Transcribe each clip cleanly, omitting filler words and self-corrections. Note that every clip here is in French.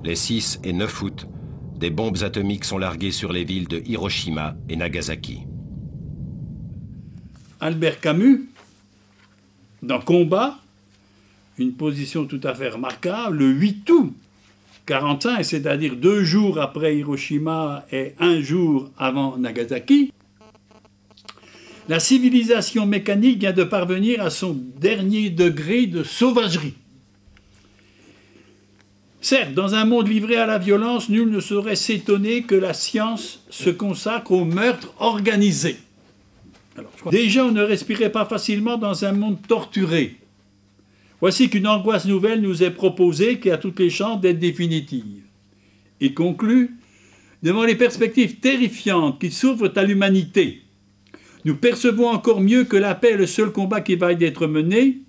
les 6 et 9 août, des bombes atomiques sont larguées sur les villes de Hiroshima et Nagasaki. Albert Camus, dans Combat, une position tout à fait remarquable, le 8 août 1945, c'est-à-dire 2 jours après Hiroshima et 1 jour avant Nagasaki, la civilisation mécanique vient de parvenir à son dernier degré de sauvagerie. Certes, dans un monde livré à la violence, nul ne saurait s'étonner que la science se consacre au meurtre organisé. Alors, déjà, on ne respirait pas facilement dans un monde torturé. Voici qu'une angoisse nouvelle nous est proposée qui a toutes les chances d'être définitive. Il conclut, devant les perspectives terrifiantes qui s'ouvrent à l'humanité, nous percevons encore mieux que la paix est le seul combat qui va être mené.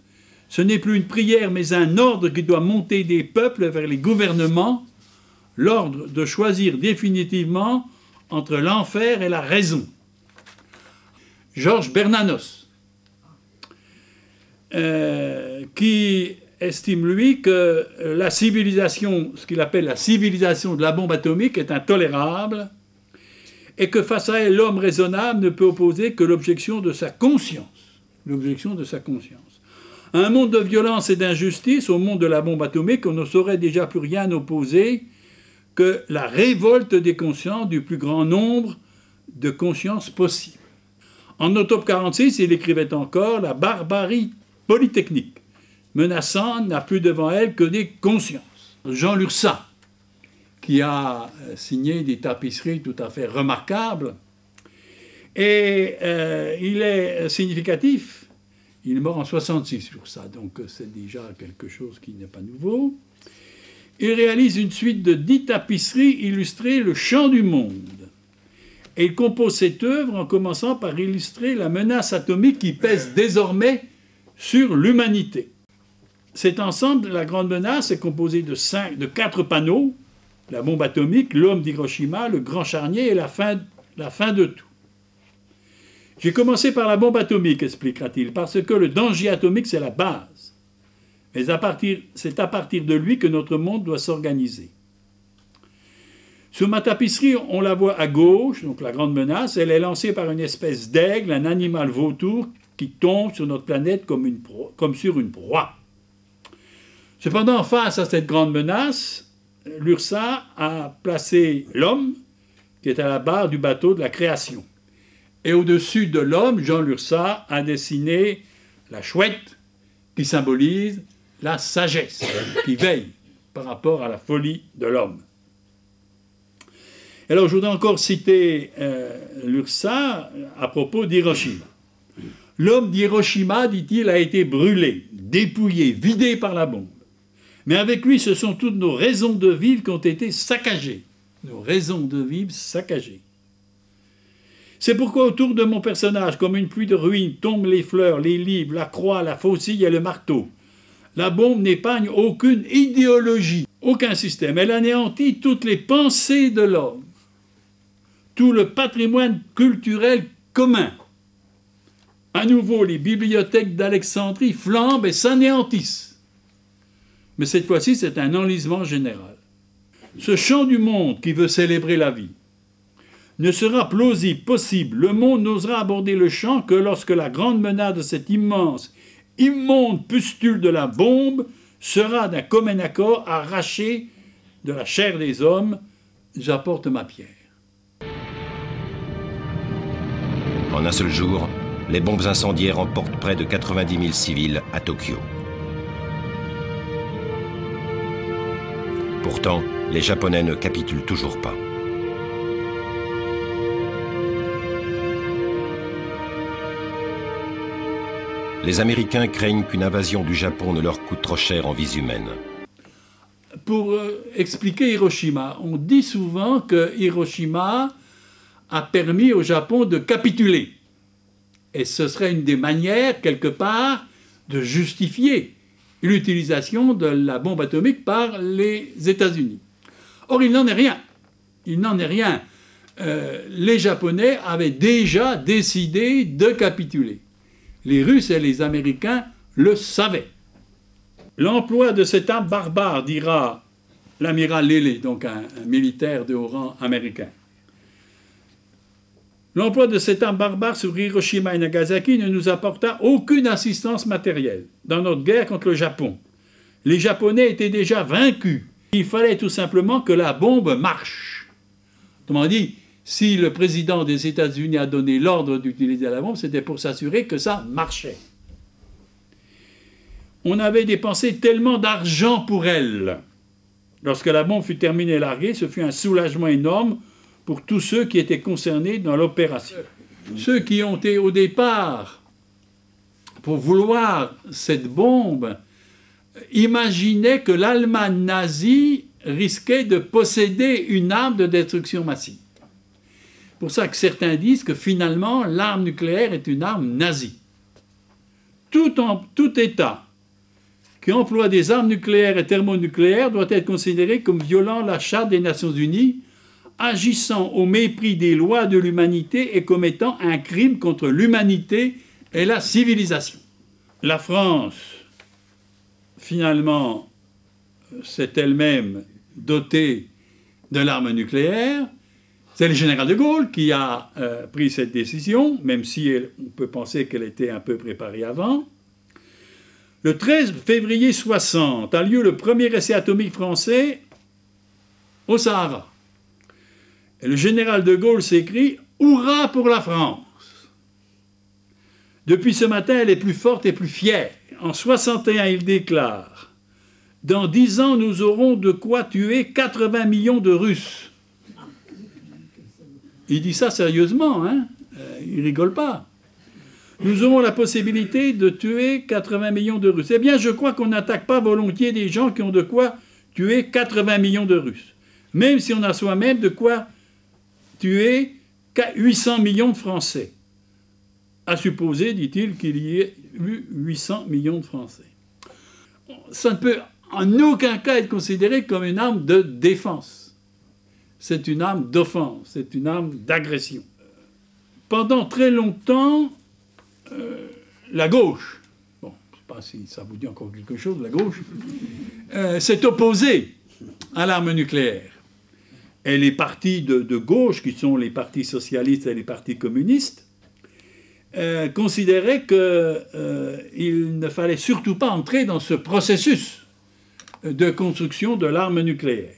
Ce n'est plus une prière, mais un ordre qui doit monter des peuples vers les gouvernements, l'ordre de choisir définitivement entre l'enfer et la raison. Georges Bernanos, qui estime, lui, que la civilisation, ce qu'il appelle la civilisation de la bombe atomique, est intolérable, et que face à elle, l'homme raisonnable ne peut opposer que l'objection de sa conscience. L'objection de sa conscience. À un monde de violence et d'injustice, au monde de la bombe atomique, on ne saurait déjà plus rien opposer que la révolte des consciences du plus grand nombre de consciences possibles. En octobre 1946, il écrivait encore « La barbarie polytechnique menaçante n'a plus devant elle que des consciences ». Jean Lurçat, qui a signé des tapisseries tout à fait remarquables, et il est significatif. Il est mort en 1966 sur ça, donc c'est déjà quelque chose qui n'est pas nouveau. Il réalise une suite de 10 tapisseries illustrées le chant du monde. Et il compose cette œuvre en commençant par illustrer la menace atomique qui pèse désormais sur l'humanité. Cet ensemble, la grande menace, est composé de 4 panneaux, la bombe atomique, l'homme d'Hiroshima, le grand charnier et la fin de tout. J'ai commencé par la bombe atomique, expliquera-t-il, parce que le danger atomique, c'est la base. Mais c'est à partir de lui que notre monde doit s'organiser. Sur ma tapisserie, on la voit à gauche, donc la grande menace. Elle est lancée par une espèce d'aigle, un animal vautour, qui tombe sur notre planète comme sur une proie. Cependant, face à cette grande menace, Lurçat a placé l'homme, qui est à la barre du bateau de la création. Et au-dessus de l'homme, Jean Lurçat a dessiné la chouette qui symbolise la sagesse, qui veille par rapport à la folie de l'homme. Alors je voudrais encore citer Lurçat à propos d'Hiroshima. L'homme d'Hiroshima, dit-il, a été brûlé, dépouillé, vidé par la bombe. Mais avec lui, ce sont toutes nos raisons de vivre qui ont été saccagées. Nos raisons de vivre saccagées. C'est pourquoi autour de mon personnage, comme une pluie de ruines, tombent les fleurs, les livres, la croix, la faucille et le marteau. La bombe n'épargne aucune idéologie, aucun système. Elle anéantit toutes les pensées de l'homme, tout le patrimoine culturel commun. À nouveau, les bibliothèques d'Alexandrie flambent et s'anéantissent. Mais cette fois-ci, c'est un enlisement général. Ce chant du monde qui veut célébrer la vie ne sera plausible, possible, le monde n'osera aborder le chant que lorsque la grande menace de cette immense, immonde pustule de la bombe sera d'un commun accord arrachée de la chair des hommes. J'apporte ma pierre. En un seul jour, les bombes incendiaires emportent près de 90 000 civils à Tokyo. Pourtant, les Japonais ne capitulent toujours pas. Les Américains craignent qu'une invasion du Japon ne leur coûte trop cher en vies humaines. Pour expliquer Hiroshima, on dit souvent que Hiroshima a permis au Japon de capituler. Et ce serait une des manières, quelque part, de justifier l'utilisation de la bombe atomique par les États-Unis. Or, il n'en est rien. Il n'en est rien. Les Japonais avaient déjà décidé de capituler. Les Russes et les Américains le savaient. L'emploi de cette arme barbare, dira l'amiral Lilly, donc un militaire de haut rang américain. L'emploi de cette arme barbare sur Hiroshima et Nagasaki ne nous apporta aucune assistance matérielle dans notre guerre contre le Japon. Les Japonais étaient déjà vaincus. Il fallait tout simplement que la bombe marche. Autrement dit, si le président des États-Unis a donné l'ordre d'utiliser la bombe, c'était pour s'assurer que ça marchait. On avait dépensé tellement d'argent pour elle. Lorsque la bombe fut terminée et larguée, ce fut un soulagement énorme pour tous ceux qui étaient concernés dans l'opération. Ceux qui ont été au départ pour vouloir cette bombe imaginaient que l'Allemagne nazie risquait de posséder une arme de destruction massive. C'est pour ça que certains disent que finalement l'arme nucléaire est une arme nazie. Tout État qui emploie des armes nucléaires et thermonucléaires doit être considéré comme violant la Charte des Nations Unies, agissant au mépris des lois de l'humanité et commettant un crime contre l'humanité et la civilisation. La France, finalement, s'est elle-même dotée de l'arme nucléaire. C'est le général de Gaulle qui a pris cette décision, même si on peut penser qu'elle était un peu préparée avant. Le 13 février 1960 a lieu le premier essai atomique français au Sahara. Et le général de Gaulle s'écrie « Hurrah pour la France !» Depuis ce matin, elle est plus forte et plus fière. En 1961, il déclare « Dans 10 ans, nous aurons de quoi tuer 80 millions de Russes. » Il dit ça sérieusement, hein, il rigole pas. Nous aurons la possibilité de tuer 80 millions de Russes. Eh bien, je crois qu'on n'attaque pas volontiers des gens qui ont de quoi tuer 80 millions de Russes. Même si on a soi-même de quoi tuer 800 millions de Français. À supposer, dit-il, qu'il y ait eu 800 millions de Français. Ça ne peut en aucun cas être considéré comme une arme de défense. C'est une arme d'offense, c'est une arme d'agression. Pendant très longtemps, la gauche, bon, je ne sais pas si ça vous dit encore quelque chose, la gauche, s'est opposée à l'arme nucléaire. Et les partis de gauche, qui sont les partis socialistes et les partis communistes, considéraient qu'il ne fallait surtout pas entrer dans ce processus de construction de l'arme nucléaire.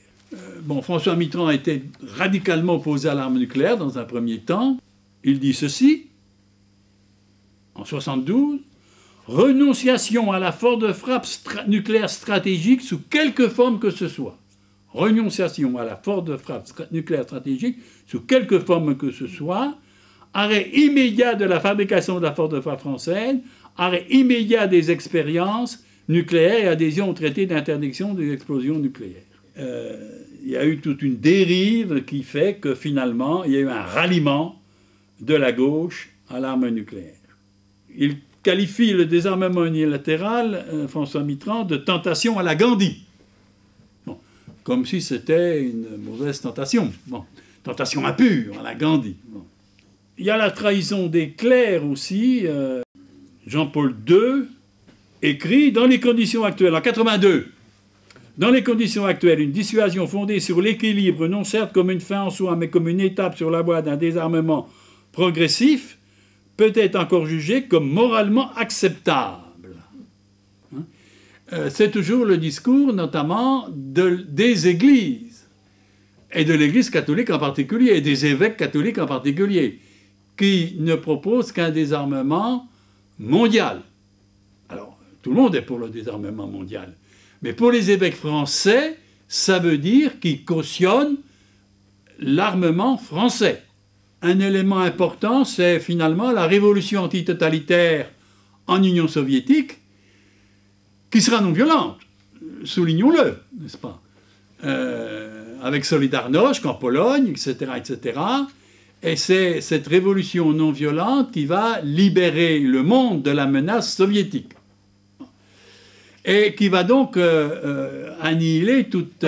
François Mitterrand était radicalement opposé à l'arme nucléaire dans un premier temps. Il dit ceci, en 1972, « Renonciation à la force de frappe nucléaire stratégique sous quelque forme que ce soit. » Renonciation à la force de frappe nucléaire stratégique sous quelque forme que ce soit, arrêt immédiat de la fabrication de la force de frappe française, arrêt immédiat des expériences nucléaires et adhésion au traité d'interdiction des explosions nucléaires. Il y a eu toute une dérive qui fait que finalement, il y a eu un ralliement de la gauche à l'arme nucléaire. Il qualifie le désarmement unilatéral, François Mitterrand, de tentation à la Gandhi. Bon, comme si c'était une mauvaise tentation. Bon, tentation impure à la Gandhi. Bon. Il y a la trahison des clercs aussi. Jean-Paul II écrit « Dans les conditions actuelles », en 82, « Dans les conditions actuelles, une dissuasion fondée sur l'équilibre, non certes comme une fin en soi, mais comme une étape sur la voie d'un désarmement progressif, peut être encore jugée comme moralement acceptable. » C'est toujours le discours, notamment, des églises, et de l'Église catholique en particulier, et des évêques catholiques en particulier, qui ne proposent qu'un désarmement mondial. Alors, tout le monde est pour le désarmement mondial. Mais pour les évêques français, ça veut dire qu'ils cautionnent l'armement français. Un élément important, c'est finalement la révolution antitotalitaire en Union soviétique, qui sera non violente, soulignons-le, n'est-ce pas, avec Solidarność en Pologne, etc., etc. Et c'est cette révolution non violente qui va libérer le monde de la menace soviétique. Et qui va donc annihiler toute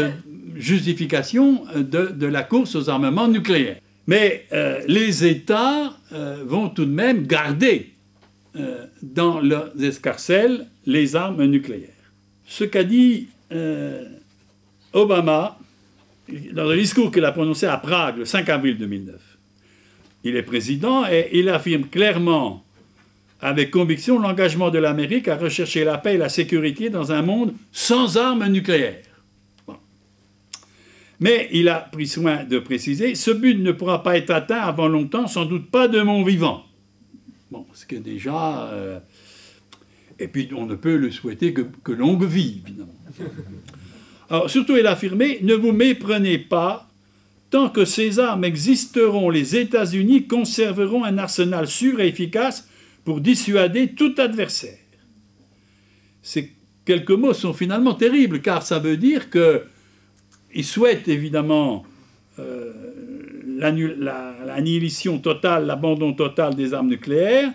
justification de la course aux armements nucléaires. Mais les États vont tout de même garder dans leurs escarcelles les armes nucléaires. Ce qu'a dit Obama, dans un discours qu'il a prononcé à Prague le 5 avril 2009, il est président et il affirme clairement, avec conviction, l'engagement de l'Amérique à rechercher la paix et la sécurité dans un monde sans armes nucléaires. Bon. Mais il a pris soin de préciser, ce but ne pourra pas être atteint avant longtemps, sans doute pas de mon vivant. Bon, ce qui est déjà... Et puis on ne peut le souhaiter que longue vie, évidemment. Alors surtout, il a affirmé, ne vous méprenez pas, tant que ces armes existeront, les États-Unis conserveront un arsenal sûr et efficace pour dissuader tout adversaire. Ces quelques mots sont finalement terribles, car ça veut dire qu'ils souhaitent évidemment l'annihilation totale, l'abandon total des armes nucléaires,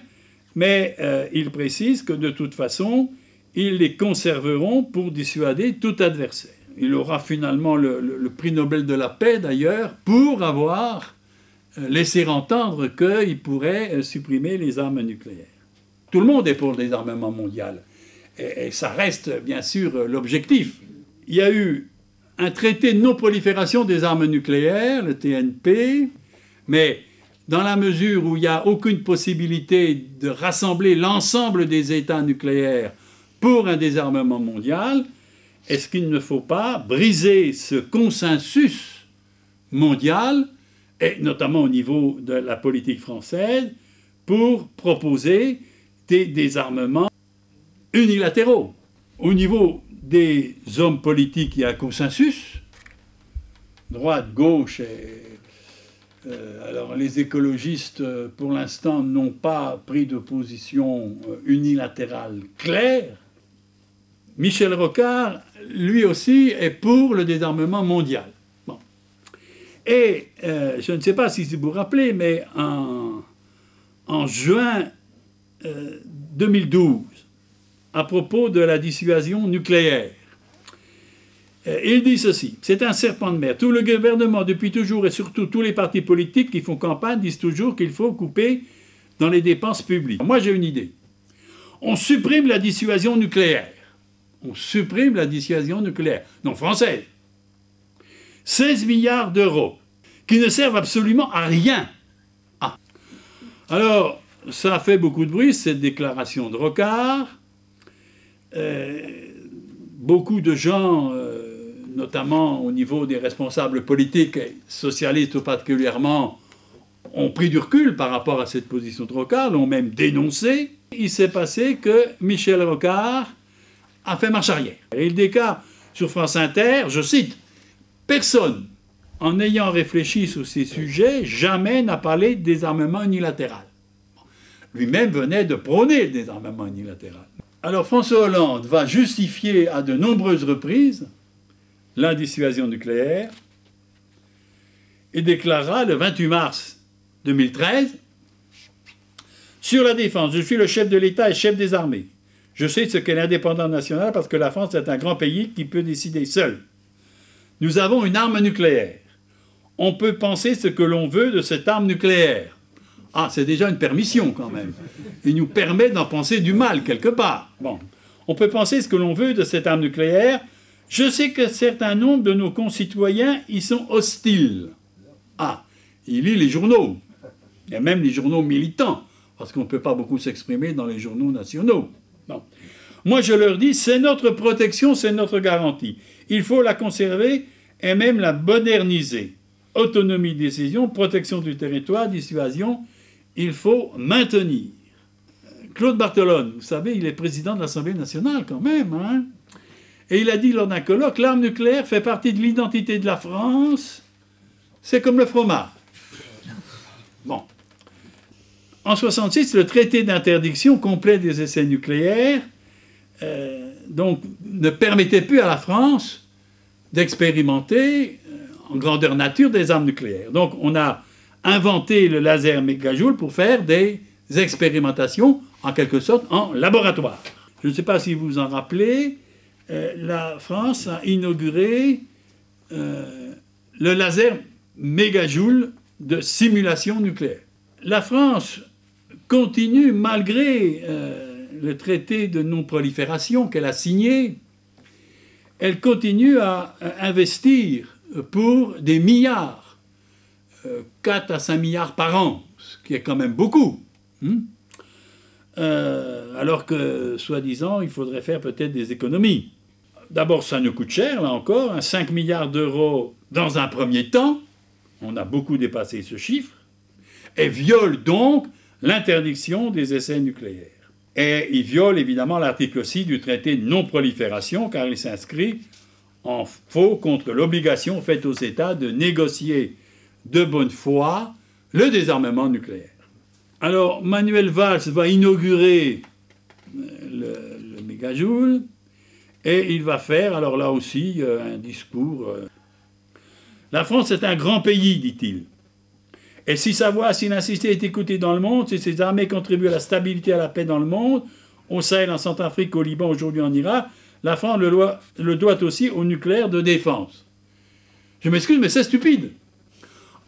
mais ils précisent que de toute façon, ils les conserveront pour dissuader tout adversaire. Il aura finalement le prix Nobel de la paix, d'ailleurs, pour avoir laissé entendre qu'il pourrait supprimer les armes nucléaires. Tout le monde est pour le désarmement mondial. Et ça reste, bien sûr, l'objectif. Il y a eu un traité de non-prolifération des armes nucléaires, le TNP, mais dans la mesure où il n'y a aucune possibilité de rassembler l'ensemble des États nucléaires pour un désarmement mondial, est-ce qu'il ne faut pas briser ce consensus mondial, et notamment au niveau de la politique française, pour proposer des désarmements unilatéraux? Au niveau des hommes politiques, il y a un consensus, droite, gauche, alors les écologistes, pour l'instant, n'ont pas pris de position unilatérale claire. Michel Rocard, lui aussi, est pour le désarmement mondial. Bon. Et je ne sais pas si vous vous rappelez, mais en juin 2012, à propos de la dissuasion nucléaire, il dit ceci, c'est un serpent de mer. Tout le gouvernement, depuis toujours, et surtout tous les partis politiques qui font campagne, disent toujours qu'il faut couper dans les dépenses publiques. Moi, j'ai une idée. On supprime la dissuasion nucléaire. On supprime la dissuasion nucléaire, non française. 16 milliards d'euros, qui ne servent absolument à rien. Ah. Alors, ça a fait beaucoup de bruit, cette déclaration de Rocard. Beaucoup de gens, notamment au niveau des responsables politiques, socialistes tout particulièrement, ont pris du recul par rapport à cette position de Rocard, l'ont même dénoncé. Il s'est passé que Michel Rocard a fait marche arrière. Et il déclare sur France Inter, je cite, « Personne, en ayant réfléchi sur ces sujets, jamais n'a parlé de désarmement unilatéral. » Lui-même venait de prôner le désarmement unilatéral. Alors François Hollande va justifier à de nombreuses reprises la dissuasion nucléaire et déclara le 28 mars 2013 « Sur la défense, je suis le chef de l'État et chef des armées. Je sais ce qu'est l'indépendance nationale parce que la France est un grand pays qui peut décider seul. Nous avons une arme nucléaire. On peut penser ce que l'on veut de cette arme nucléaire. » Ah, c'est déjà une permission quand même. Il nous permet d'en penser du mal quelque part. Bon. On peut penser ce que l'on veut de cette arme nucléaire. Je sais que certains nombres de nos concitoyens y sont hostiles. Ah, il lit les journaux. Et même les journaux militants, parce qu'on ne peut pas beaucoup s'exprimer dans les journaux nationaux. Bon. Moi, je leur dis, c'est notre protection, c'est notre garantie. Il faut la conserver et même la moderniser. Autonomie de décision, protection du territoire, dissuasion, il faut maintenir. Claude Barthelone, vous savez, il est président de l'Assemblée nationale quand même, hein? Et il a dit lors d'un colloque, l'arme nucléaire fait partie de l'identité de la France, c'est comme le fromage. Bon. En 1966, le traité d'interdiction complet des essais nucléaires donc, ne permettait plus à la France d'expérimenter en grandeur nature des armes nucléaires. Donc on a inventé le laser mégajoule pour faire des expérimentations, en quelque sorte, en laboratoire. Je ne sais pas si vous vous en rappelez, la France a inauguré le laser mégajoule de simulation nucléaire. La France continue, malgré le traité de non-prolifération qu'elle a signé, elle continue à investir pour des milliards, 4 à 5 milliards par an, ce qui est quand même beaucoup. Alors que, soi-disant, il faudrait faire peut-être des économies. D'abord, ça nous coûte cher, là encore, 5 milliards d'euros dans un premier temps, on a beaucoup dépassé ce chiffre, et viole donc l'interdiction des essais nucléaires. Et il viole évidemment l'article 6 du traité de non-prolifération, car il s'inscrit en faux contre l'obligation faite aux États de négocier de bonne foi le désarmement nucléaire. Alors, Manuel Valls va inaugurer le mégajoule, et il va faire, alors là aussi, un discours. La France est un grand pays, dit-il. Et si sa voix, s'il insistait, est écoutée dans le monde, si ses armées contribuent à la stabilité et à la paix dans le monde, au Sahel, en Centrafrique, au Liban, aujourd'hui en Irak, la France le doit aussi au nucléaire de défense. Je m'excuse, mais c'est stupide.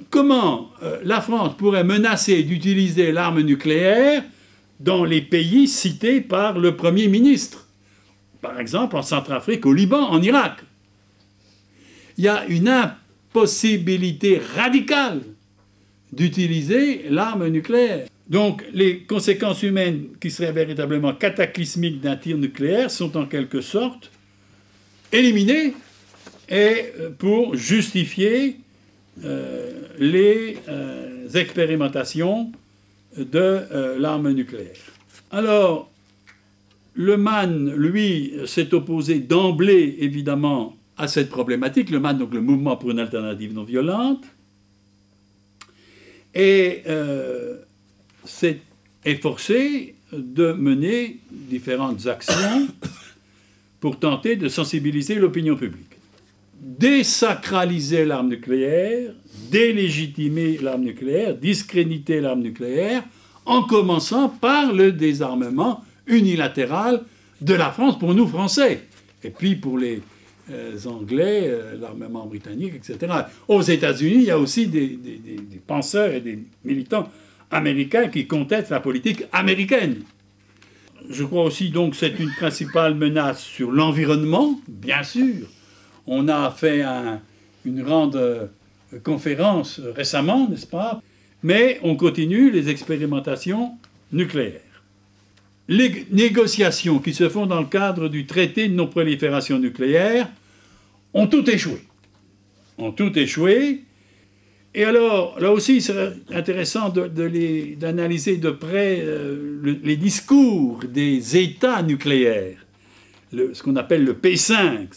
Comment la France pourrait menacer d'utiliser l'arme nucléaire dans les pays cités par le Premier ministre? Par exemple, en Centrafrique, au Liban, en Irak. Il y a une impossibilité radicale d'utiliser l'arme nucléaire. Donc, les conséquences humaines qui seraient véritablement cataclysmiques d'un tir nucléaire sont en quelque sorte éliminées et pour justifier les expérimentations de l'arme nucléaire. Alors, Le MAN, lui, s'est opposé d'emblée, évidemment, à cette problématique. Le MAN, donc le Mouvement pour une alternative non violente, et s'est efforcé de mener différentes actions pour tenter de sensibiliser l'opinion publique. Désacraliser l'arme nucléaire, délégitimer l'arme nucléaire, discréditer l'arme nucléaire, en commençant par le désarmement unilatéral de la France pour nous Français, et puis pour les Anglais, l'armement britannique, etc. Aux États-Unis, il y a aussi des penseurs et des militants américains qui contestent la politique américaine. Je crois aussi donc que c'est une principale menace sur l'environnement, bien sûr. On a fait une grande conférence récemment, n'est-ce pas? Mais on continue les expérimentations nucléaires. Les négociations qui se font dans le cadre du traité de non-prolifération nucléaire ont tout échoué. Et alors, là aussi, il serait intéressant d'analyser de près les discours des États nucléaires, ce qu'on appelle le P5.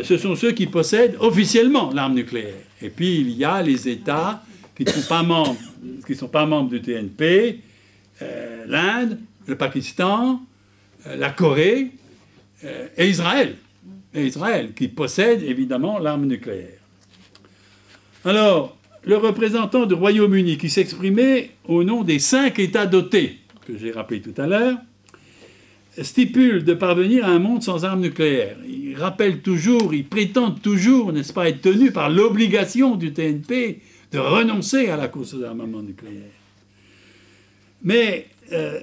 Ce sont ceux qui possèdent officiellement l'arme nucléaire. Et puis, il y a les États qui ne sont pas membres du TNP, l'Inde, le Pakistan, la Corée et Israël. Qui possède évidemment l'arme nucléaire. Alors, le représentant du Royaume-Uni qui s'exprimait au nom des 5 États dotés, que j'ai rappelé tout à l'heure, stipule de parvenir à un monde sans armes nucléaires. Il rappelle toujours, il prétend toujours, n'est-ce pas, être tenu par l'obligation du TNP de renoncer à la course aux armements nucléaires. Mais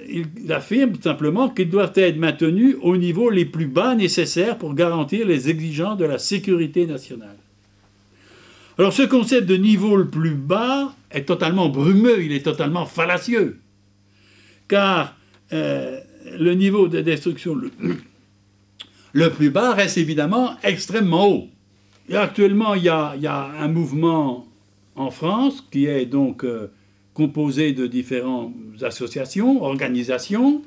il affirme tout simplement qu'ils doivent être maintenus au niveau les plus bas nécessaires pour garantir les exigences de la sécurité nationale. Alors ce concept de niveau le plus bas est totalement brumeux, il est totalement fallacieux, car le niveau de destruction le plus bas reste évidemment extrêmement haut. Et actuellement, il y a un mouvement en France qui est donc composé de différentes associations, organisations.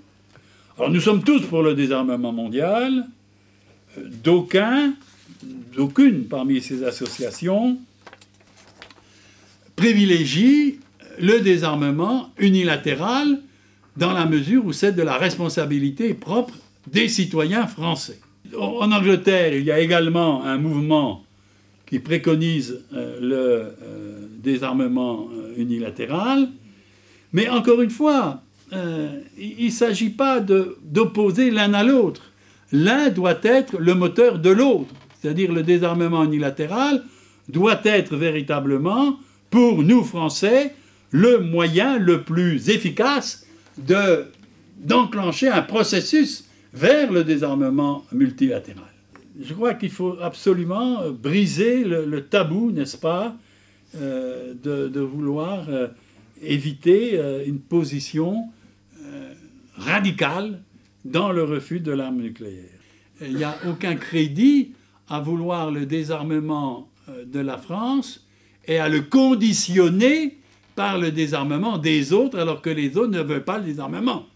Alors nous sommes tous pour le désarmement mondial. D'aucune parmi ces associations privilégie le désarmement unilatéral dans la mesure où c'est de la responsabilité propre des citoyens français. En Angleterre, il y a également un mouvement qui préconise le désarmement unilatéral. Mais encore une fois, il ne s'agit pas d'opposer l'un à l'autre. L'un doit être le moteur de l'autre. C'est-à-dire le désarmement unilatéral doit être véritablement, pour nous Français, le moyen le plus efficace d'enclencher un processus vers le désarmement multilatéral. Je crois qu'il faut absolument briser le tabou, n'est-ce pas, de vouloir éviter une position radicale dans le refus de l'arme nucléaire. Il n'y a aucun crédit à vouloir le désarmement de la France et à le conditionner par le désarmement des autres alors que les autres ne veulent pas le désarmement.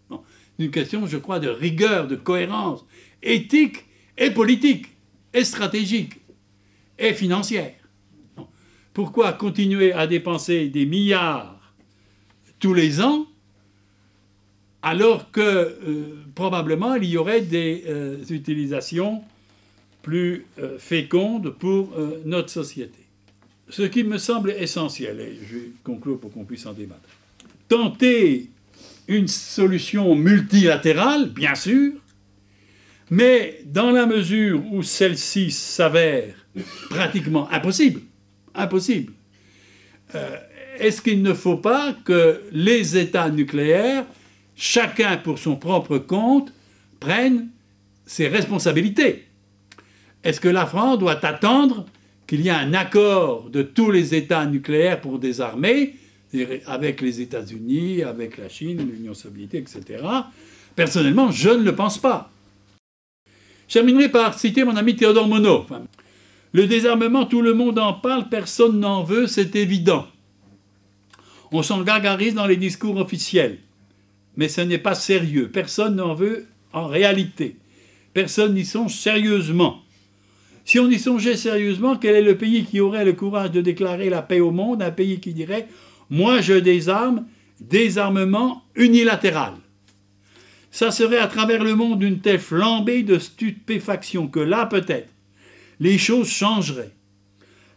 Non. C'est une question, je crois, de rigueur, de cohérence éthique et politique, et stratégique, et financière. Non. Pourquoi continuer à dépenser des milliards tous les ans alors que probablement il y aurait des utilisations plus fécondes pour notre société. Ce qui me semble essentiel, et je vais conclure pour qu'on puisse en débattre, tenter une solution multilatérale, bien sûr, mais dans la mesure où celle-ci s'avère pratiquement impossible, est-ce qu'il ne faut pas que les États nucléaires, chacun pour son propre compte, prennent ses responsabilités? Est-ce que la France doit attendre qu'il y ait un accord de tous les États nucléaires pour désarmer, avec les États-Unis, avec la Chine, l'Union soviétique, etc. Personnellement, je ne le pense pas. Je terminerai par citer mon ami Théodore Monod. Le désarmement, tout le monde en parle, personne n'en veut, c'est évident. On s'en gargarise dans les discours officiels. Mais ce n'est pas sérieux. Personne n'en veut en réalité. Personne n'y songe sérieusement. Si on y songeait sérieusement, quel est le pays qui aurait le courage de déclarer la paix au monde? Un pays qui dirait « Moi, je désarme, désarmement unilatéral ». Ça serait à travers le monde une telle flambée de stupéfaction que là, peut-être, les choses changeraient.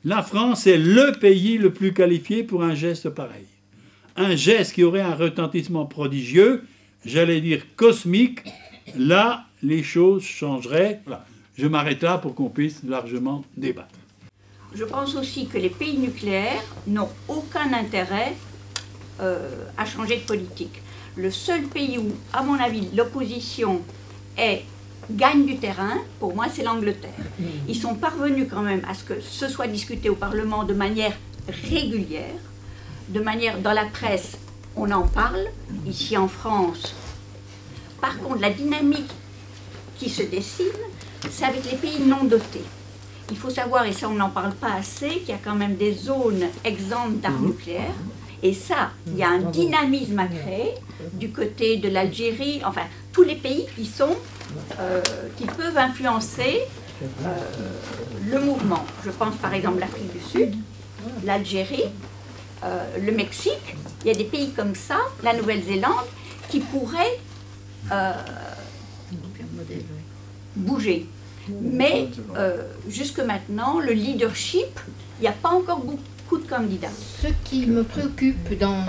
La France est le pays le plus qualifié pour un geste pareil. Un geste qui aurait un retentissement prodigieux, j'allais dire cosmique. Là, les choses changeraient. Voilà. Je m'arrête là pour qu'on puisse largement débattre. Je pense aussi que les pays nucléaires n'ont aucun intérêt à changer de politique. Le seul pays où, à mon avis, l'opposition gagne du terrain, pour moi, c'est l'Angleterre. Ils sont parvenus quand même à ce que ce soit discuté au Parlement de manière régulière, de manière, dans la presse, on en parle, ici en France. Par contre, la dynamique qui se dessine, c'est avec les pays non dotés. Il faut savoir, et ça on n'en parle pas assez, qu'il y a quand même des zones exemptes d'armes nucléaires. Et ça, il y a un dynamisme à créer du côté de l'Algérie, enfin tous les pays qui peuvent influencer le mouvement. Je pense par exemple l'Afrique du Sud, l'Algérie, le Mexique. Il y a des pays comme ça, la Nouvelle-Zélande, qui pourraient bouger. Mais jusque maintenant, le leadership, il n'y a pas encore beaucoup de candidats. Ce qui me préoccupe dans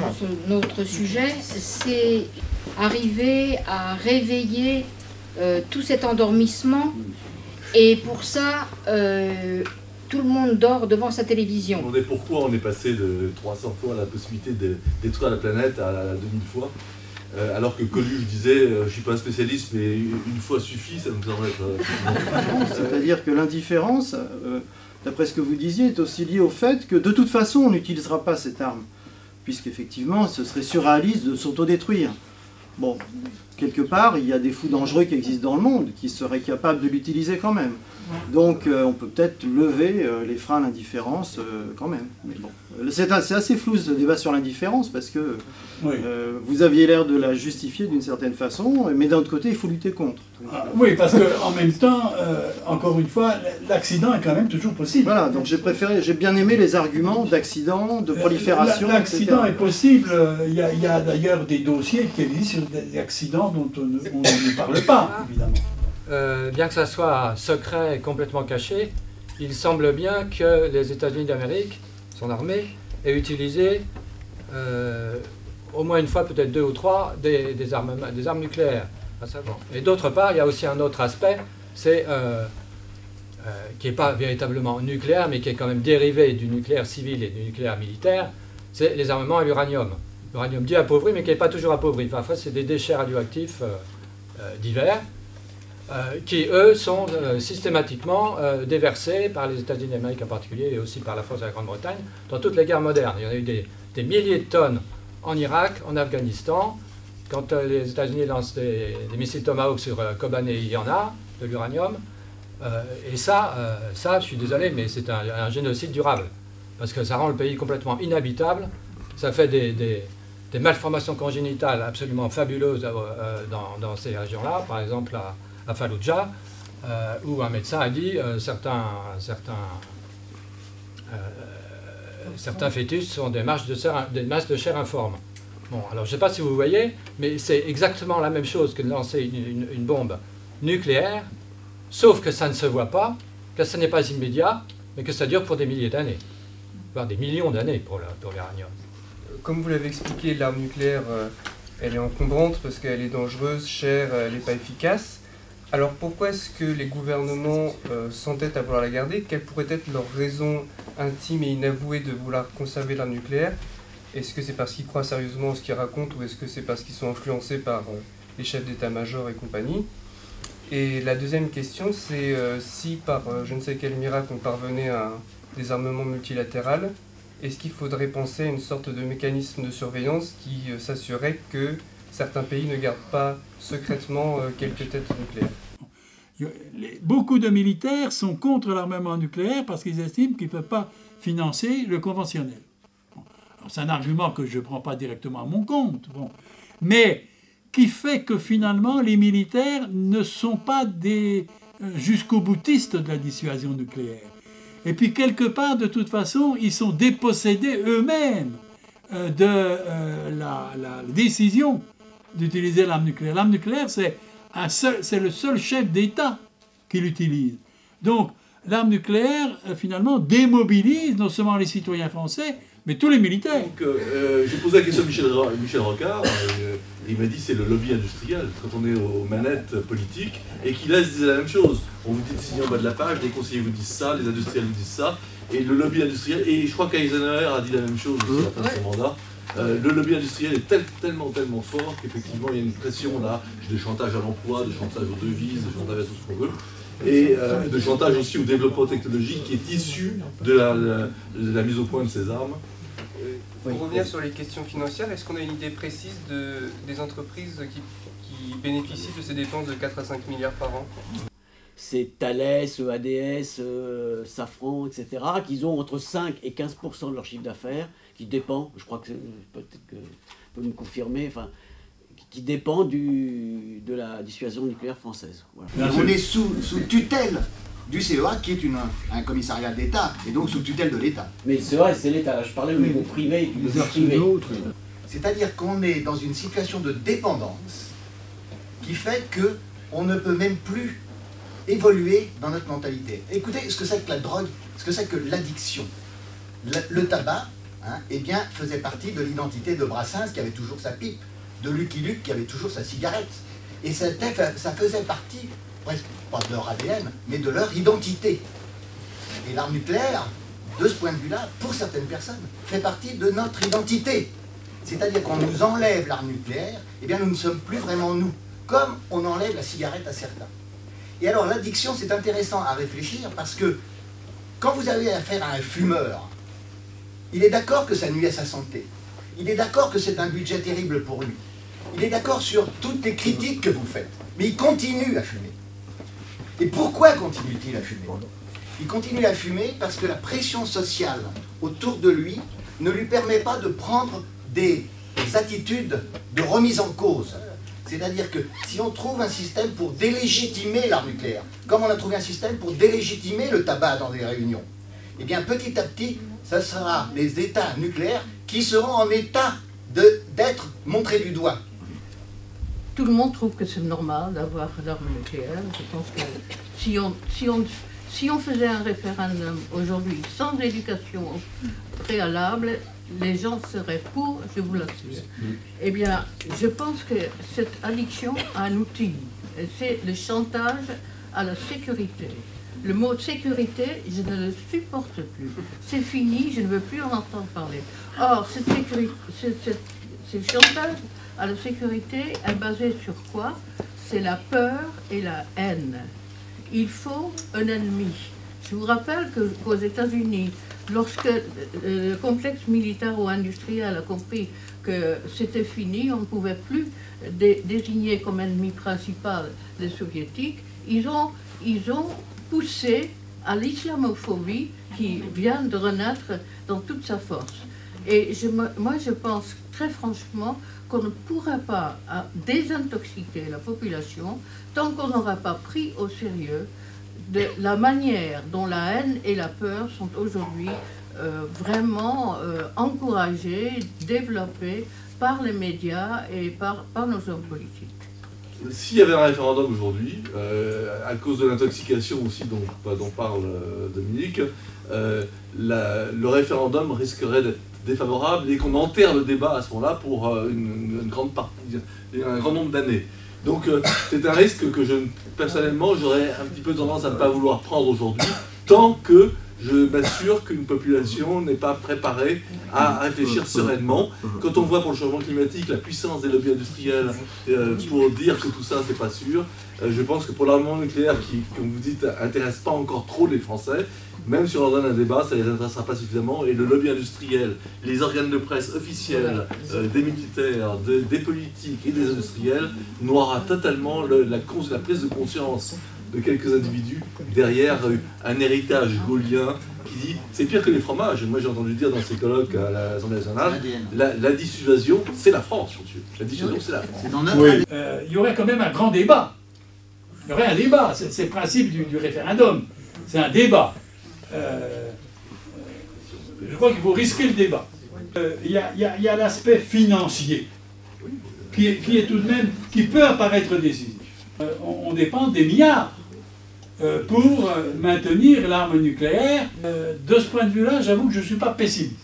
notre sujet, c'est arriver à réveiller tout cet endormissement. Et pour ça, tout le monde dort devant sa télévision. On demandait pourquoi on est passé de 300 fois la possibilité de détruire la planète à 2000 fois. Alors que Coluche disait je ne suis pas un spécialiste, mais une fois suffit, ça me semble être... C'est-à-dire que l'indifférence, d'après ce que vous disiez, est aussi liée au fait que de toute façon, on n'utilisera pas cette arme, puisqu'effectivement, ce serait surréaliste de s'autodétruire. Bon, quelque part, il y a des fous dangereux qui existent dans le monde, qui seraient capables de l'utiliser quand même. Donc, on peut peut-être lever les freins à l'indifférence quand même. Mais bon, c'est assez flou ce débat sur l'indifférence, parce que vous aviez l'air de la justifier d'une certaine façon, mais d'un autre côté, il faut lutter contre. Oui, parce qu'en même temps, encore une fois, l'accident est quand même toujours possible. Voilà, donc j'ai bien aimé les arguments d'accident, de prolifération, l'accident est possible. Il y a d'ailleurs des dossiers qui existent sur des accidents dont on ne parle pas, évidemment. Bien que ça soit secret et complètement caché, il semble bien que les États-Unis d'Amérique, son armée, aient utilisé au moins une fois, peut-être 2 ou 3, des armes nucléaires. Et d'autre part, il y a aussi un autre aspect, c'est qui n'est pas véritablement nucléaire, mais qui est quand même dérivé du nucléaire civil et du nucléaire militaire, c'est les armements à l'uranium. L'uranium dit appauvri, mais qui n'est pas toujours appauvri. Parfois, c'est des déchets radioactifs divers. qui, eux, sont systématiquement déversés par les États-Unis d'Amérique en particulier, et aussi par la France et la Grande-Bretagne, dans toutes les guerres modernes. Il y en a eu des milliers de tonnes en Irak, en Afghanistan. Quand les États-Unis lancent des missiles Tomahawk sur Kobané, il y en a, de l'uranium. Et ça, je suis désolé, mais c'est un génocide durable. Parce que ça rend le pays complètement inhabitable. Ça fait des malformations congénitales absolument fabuleuses dans ces régions-là. Par exemple, à Fallujah, où un médecin a dit certains fœtus sont des masses de chair informes. Bon, alors je ne sais pas si vous voyez, mais c'est exactement la même chose que de lancer une bombe nucléaire, sauf que ça ne se voit pas, que ce n'est pas immédiat, mais que ça dure pour des milliers d'années, voire des millions d'années pour l'uranium. Comme vous l'avez expliqué, l'arme nucléaire, elle est encombrante parce qu'elle est dangereuse, chère, elle n'est pas efficace. Alors pourquoi est-ce que les gouvernements s'entêtent à vouloir la garder? Quelle pourrait être leur raison intime et inavouée de vouloir conserver l'arme nucléaire? Est-ce que c'est parce qu'ils croient sérieusement en ce qu'ils racontent, ou est-ce que c'est parce qu'ils sont influencés par les chefs d'état-major et compagnie? Et la deuxième question, c'est si par je ne sais quel miracle on parvenait à un désarmement multilatéral, est-ce qu'il faudrait penser à une sorte de mécanisme de surveillance qui s'assurerait que certains pays ne gardent pas secrètement quelques têtes nucléaires? Beaucoup de militaires sont contre l'armement nucléaire parce qu'ils estiment qu'ils ne peuvent pas financer le conventionnel. C'est un argument que je ne prends pas directement à mon compte, mais qui fait que finalement les militaires ne sont pas des jusqu'au boutistes de la dissuasion nucléaire. Et puis quelque part, de toute façon, ils sont dépossédés eux-mêmes de la décision d'utiliser l'arme nucléaire. L'arme nucléaire, c'est le seul chef d'État qui l'utilise. Donc l'arme nucléaire, finalement, démobilise non seulement les citoyens français, mais tous les militaires. Donc, j'ai posé la question à Michel Rocard, il m'a dit c'est le lobby industriel, quand on est aux manettes politiques, et qui là se disait la même chose. On vous dit de signer en bas de la page, les conseillers vous disent ça, les industriels vous disent ça, et le lobby industriel, et je crois qu'Eisenhower a dit la même chose aussi à la fin de son mandat, le lobby industriel est tellement fort qu'effectivement il y a une pression là, de chantage à l'emploi, de chantage aux devises, de chantage à tout ce qu'on veut, et de chantage aussi au développement technologique qui est issu de la mise au point de ces armes. Pour revenir sur les questions financières, est-ce qu'on a une idée précise des entreprises qui bénéficient de ces dépenses de 4 à 5 milliards par an? C'est Thales, ADS, Safran, etc., qui ont entre 5 et 15% de leur chiffre d'affaires, qui dépend, je crois que peut-être que vous pouvez me confirmer, enfin, qui dépend de la dissuasion nucléaire française. Voilà. On est sous tutelle du CEA, qui est un commissariat d'État, et donc sous tutelle de l'État. Mais le CEA, c'est l'État. Je parlais au niveau privé et du niveau privé. C'est-à-dire qu'on est dans une situation de dépendance qui fait qu'on ne peut même plus évoluer dans notre mentalité. Écoutez ce que c'est que la drogue, ce que c'est que l'addiction. Le tabac, eh bien, faisait partie de l'identité de Brassens, qui avait toujours sa pipe, de Lucky Luke, qui avait toujours sa cigarette. Et ça faisait partie, presque pas de leur ADN, mais de leur identité. Et l'arme nucléaire, de ce point de vue-là, pour certaines personnes, fait partie de notre identité. C'est-à-dire qu'on nous enlève l'arme nucléaire, eh bien nous ne sommes plus vraiment nous, comme on enlève la cigarette à certains. Et alors l'addiction, c'est intéressant à réfléchir, parce que quand vous avez affaire à un fumeur, il est d'accord que ça nuit à sa santé. Il est d'accord que c'est un budget terrible pour lui. Il est d'accord sur toutes les critiques que vous faites. Mais il continue à fumer. Et pourquoi continue-t-il à fumer? Il continue à fumer parce que la pression sociale autour de lui ne lui permet pas de prendre des attitudes de remise en cause. C'est-à-dire que si on trouve un système pour délégitimer l'arme nucléaire, comme on a trouvé un système pour délégitimer le tabac dans des réunions, eh bien petit à petit, ce sera les États nucléaires qui seront en état d'être montrés du doigt. Tout le monde trouve que c'est normal d'avoir l'arme nucléaire. Je pense que si on faisait un référendum aujourd'hui sans éducation préalable, les gens seraient pour, je vous l'assure. Eh bien, je pense que cette addiction a un outil. C'est le chantage à la sécurité. Le mot sécurité, je ne le supporte plus. C'est fini, je ne veux plus en entendre parler. Or, ce chantage à la sécurité est basé sur quoi? c'est la peur et la haine. Il faut un ennemi. Je vous rappelle qu'aux États-Unis, lorsque le complexe militaire ou industriel a compris que c'était fini, on ne pouvait plus désigner comme ennemi principal les soviétiques, ils ont poussé à l'islamophobie qui vient de renaître dans toute sa force. Et moi je pense très franchement qu'on ne pourra pas désintoxiquer la population tant qu'on n'aura pas pris au sérieux de la manière dont la haine et la peur sont aujourd'hui vraiment encouragées, développées par les médias et par nos hommes politiques. S'il y avait un référendum aujourd'hui, à cause de l'intoxication aussi dont parle Dominique, le référendum risquerait d'être défavorable et qu'on enterre le débat à ce moment-là pour une grande partie, un grand nombre d'années. Donc c'est un risque que personnellement j'aurais un petit peu tendance à ne pas vouloir prendre aujourd'hui, tant que je m'assure qu'une population n'est pas préparée à réfléchir sereinement. Quand on voit pour le changement climatique la puissance des lobbies industriels pour dire que tout ça c'est pas sûr, je pense que pour l'armement nucléaire qui, comme vous dites, intéresse pas encore trop les Français, même si on leur donne un débat, ça les intéressera pas suffisamment, et le lobby industriel, les organes de presse officiels, des militaires, des politiques et des industriels noiera totalement la prise de conscience de quelques individus derrière un héritage gaulien qui dit c'est pire que les fromages. Moi j'ai entendu dire dans ces colloques à l'Assemblée nationale, la dissuasion c'est la France, monsieur. La dissuasion c'est la France. Oui. Il y aurait quand même un grand débat. Il y aurait un débat, c'est le principe du référendum. C'est un débat. Je crois qu'il faut risquer le débat. Il y a l'aspect financier qui est tout de même, qui peut apparaître décisif. On dépense des milliards pour maintenir l'arme nucléaire. De ce point de vue-là, j'avoue que je ne suis pas pessimiste.